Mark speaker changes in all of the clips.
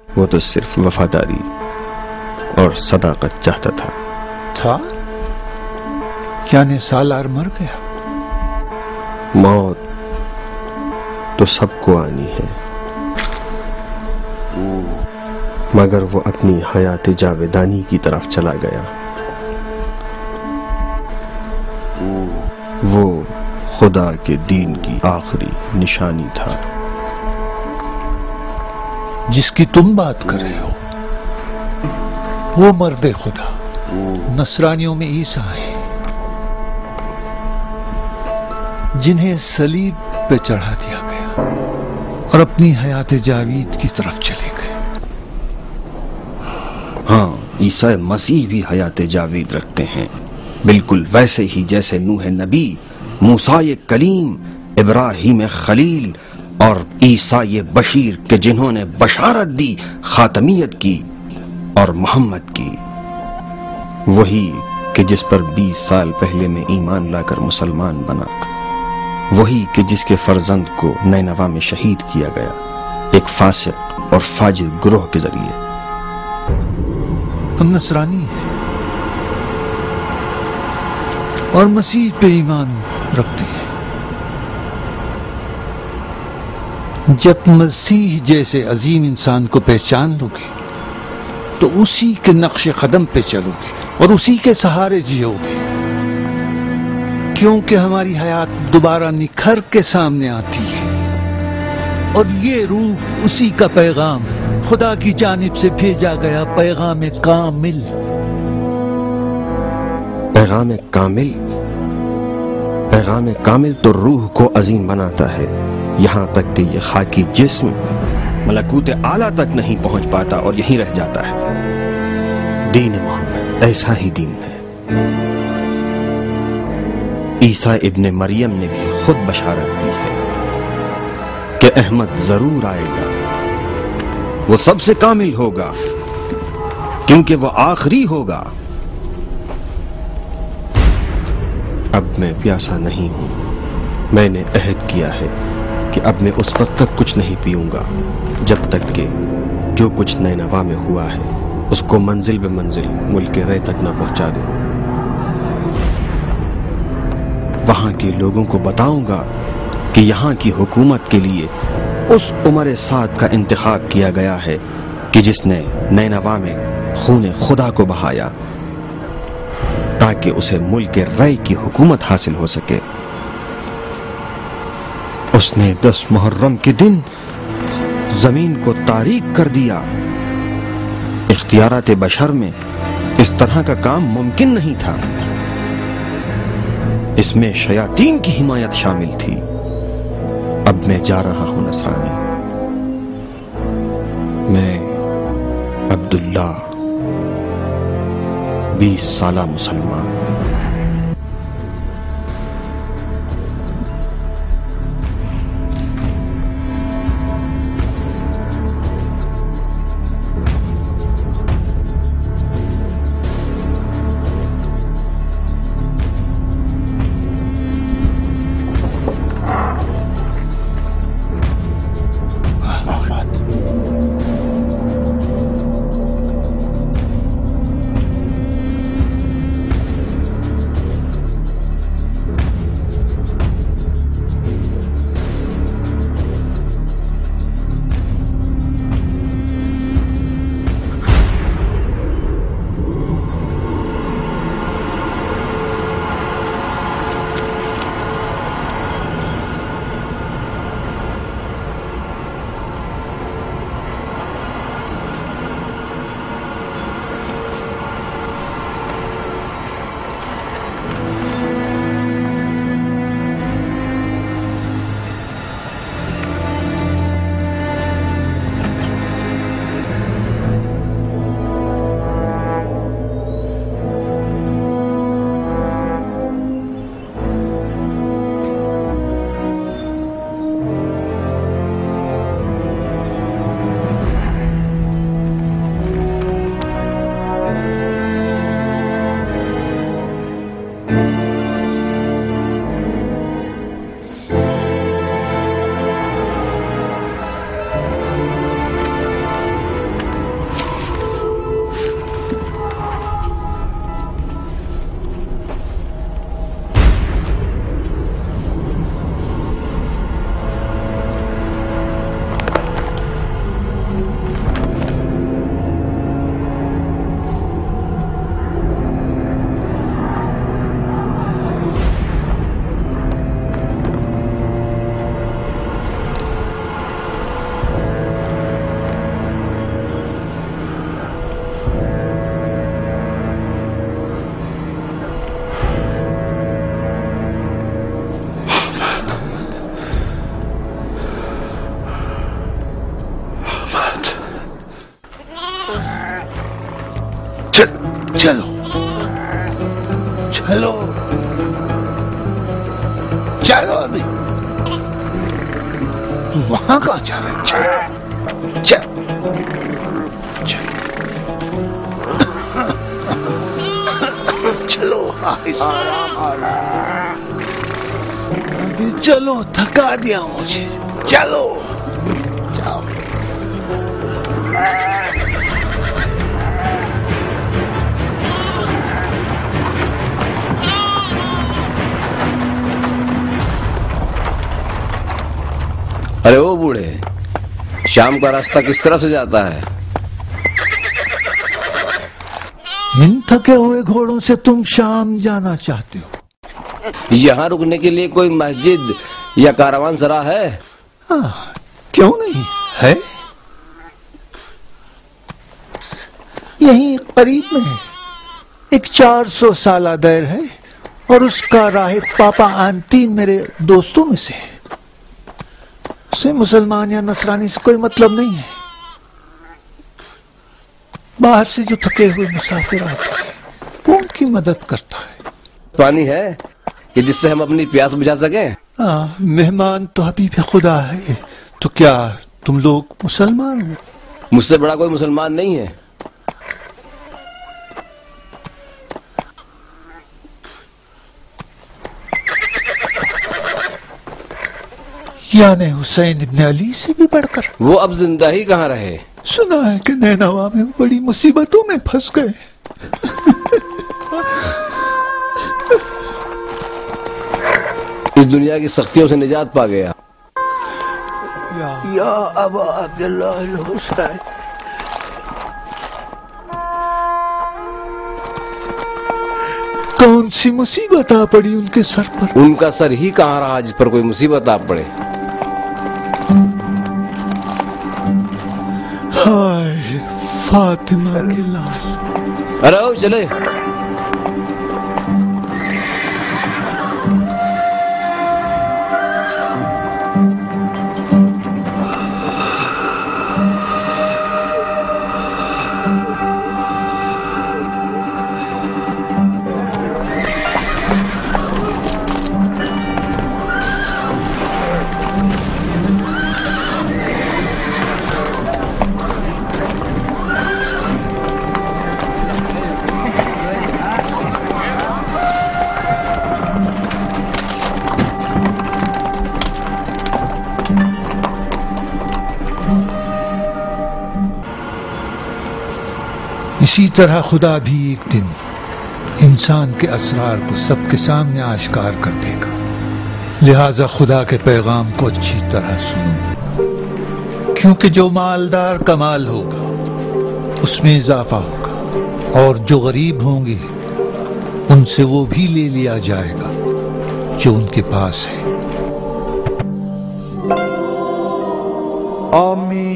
Speaker 1: वो तो सिर्फ वफादारी और सदाकत चाहता था।
Speaker 2: क्या ने सालार मर गया?
Speaker 1: मौत तो सबको आनी है, मगर वो अपनी हयात जावेदानी की तरफ चला गया। वो खुदा के दीन की आखिरी निशानी था।
Speaker 2: जिसकी तुम बात कर रहे हो वो मर्द खुदा नसरानियों में ईसा है, जिन्हें सलीब पे चढ़ा दिया गया और अपनी हयात जावीद की तरफ चले गए।
Speaker 1: हाँ, ईसा मसीह भी हयात जावीद रखते हैं, बिल्कुल वैसे ही जैसे नूह नबी, मूसा ये कलीम, इब्राहिम खलील और ईसा ये बशीर के जिन्होंने बशारत दी खातमियत की और मोहम्मद की। वही कि जिस पर 20 साल पहले में ईमान लाकर मुसलमान बना, वही कि जिसके फर्जंद को नैनवा में शहीद किया गया एक फासिक और फाजिर ग्रोह के जरिए।
Speaker 2: हम नसरानी हैं और मसीह पे ईमान रखते हैं। जब मसीह जैसे अजीम इंसान को पहचान लोगे तो उसी के नक्शे कदम पे चलोगे और उसी के सहारे जियोगे, क्योंकि हमारी हयात दोबारा निखर के सामने आती है और ये रूह उसी का पैगाम है, खुदा की जानिब से भेजा गया पैगाम कामिल।
Speaker 1: पैगाम कामिल? पैगाम कामिल तो रूह को अजीम बनाता है, यहाँ तक कि ये खाकी जिस्म मलकूत आला तक नहीं पहुंच पाता और यहीं रह जाता है। दीन मोहम्मद ऐसा ही दीन है। ईसा इब्ने मरियम ने भी खुद बशारत दी है कि अहमद जरूर आएगा, वो सबसे कामिल होगा क्योंकि वो आखिरी होगा। अब मैं प्यासा नहीं हूं, मैंने अहद किया है कि अब मैं उस वक्त तक कुछ नहीं पीऊंगा जब तक कि जो कुछ नैनवा में हुआ है उसको मंजिल बे मंजिल मुल्क रे तक ना पहुंचा दूं। वहां के लोगों को बताऊंगा कि यहाँ की हुकूमत के लिए उस उमर साद का इंतखाब किया गया है कि जिसने नैनवा में खून खुदा को बहाया ताकि उसे मुल्क रे की हुकूमत हासिल हो सके। उसने 10 मुहर्रम के दिन जमीन को तारीक कर दिया। इख्तियारात बशर में इस तरह का काम मुमकिन नहीं था, इसमें शयातीन की हिमायत शामिल थी। अब मैं जा रहा हूं नसरानी, मैं अब्दुल्ला 20 साला मुसलमान।
Speaker 2: चलो चलो चलो, अभी वहां कहां जा रहे हैं? चलो चलो चलो अभी चलो, थका दिया मुझे, चलो जाओ।
Speaker 3: अरे ओ बूढ़े, शाम का रास्ता किस तरफ से जाता है?
Speaker 2: इन थके हुए घोड़ों से तुम शाम जाना चाहते हो?
Speaker 3: यहाँ रुकने के लिए कोई मस्जिद या कारवान सरा है?
Speaker 2: क्यों नहीं है, यहीं करीब में है। एक 400 साल दैर है और उसका राहिब पापा आंतीन मेरे दोस्तों में से है। उसे मुसलमान या नसरानी से कोई मतलब नहीं है। बाहर से जो थके हुए मुसाफिर आते हैं वो उनकी मदद करता है।
Speaker 3: पानी है कि जिससे हम अपनी प्यास बुझा सकें?
Speaker 2: मेहमान तो हबीब खुदा है। तो क्या तुम लोग मुसलमान हो?
Speaker 3: मुझसे बड़ा कोई मुसलमान नहीं है।
Speaker 2: यानी हुसैन इब्न अली से भी बढ़कर?
Speaker 3: वो अब जिंदा ही कहाँ रहे।
Speaker 2: सुना है कि नैनवा में बड़ी मुसीबतों में फंस गए।
Speaker 3: इस दुनिया की सख्तियों से निजात पा गया।
Speaker 2: या अबा अब्दुल्लाह हुसैन, कौन सी मुसीबत आ पड़ी उनके सर पर?
Speaker 3: उनका सर ही कहाँ रहा जिस पर कोई मुसीबत आ पड़े।
Speaker 2: हाय फातिमा के लाल।
Speaker 3: अरे ओ चले।
Speaker 2: इसी तरह खुदा भी एक दिन इंसान के असरार को सबके सामने आश्कार कर देगा। लिहाजा खुदा के पैगाम को अच्छी तरह सुनो, क्योंकि जो मालदार का माल होगा उसमें इजाफा होगा और जो गरीब होंगे उनसे वो भी ले लिया जाएगा जो उनके पास है। आमीन।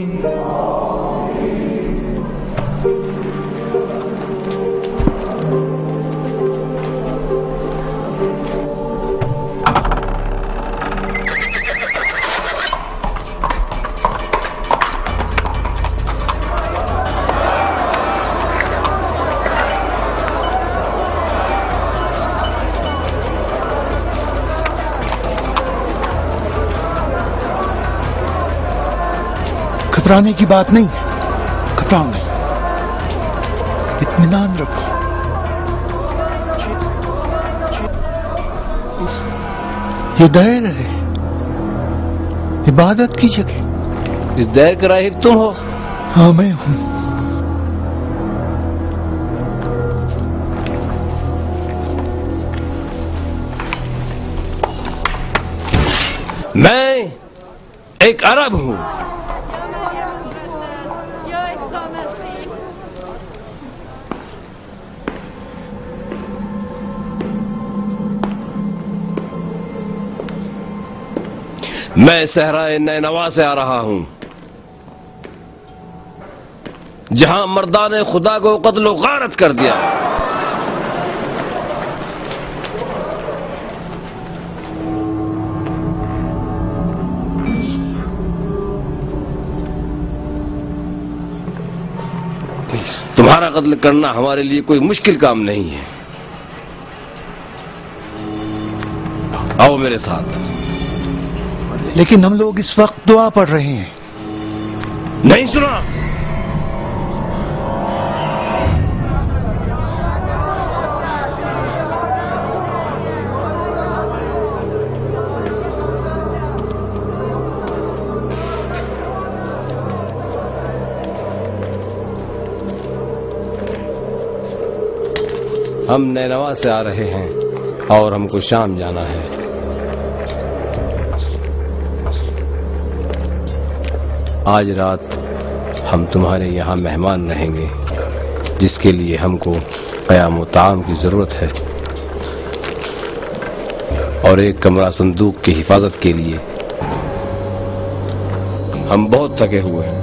Speaker 2: घबराने की बात नहीं है, घबराओ नहीं, इत्मीनान रखो। ये दैर है, इबादत की जगह।
Speaker 3: इस दैर का राहिब तुम हो?
Speaker 2: हाँ मैं हूं।
Speaker 3: मैं एक अरब हूं। मैं सहराए नैनवा से आ रहा हूं, जहां मर्दाने खुदा को कत्ल गारत कर दिया।
Speaker 2: प्लीज।
Speaker 3: तुम्हारा कत्ल करना हमारे लिए कोई मुश्किल काम नहीं है। आओ मेरे साथ।
Speaker 2: लेकिन हम लोग इस वक्त दुआ पढ़ रहे हैं।
Speaker 3: नहीं सुना? हम नैनवा से आ रहे हैं और हमको शाम जाना है। आज रात हम तुम्हारे यहाँ मेहमान रहेंगे, जिसके लिए हमको क़याम व ताम की जरूरत है और एक कमरा संदूक की हिफाजत के लिए। हम बहुत थके हुए हैं।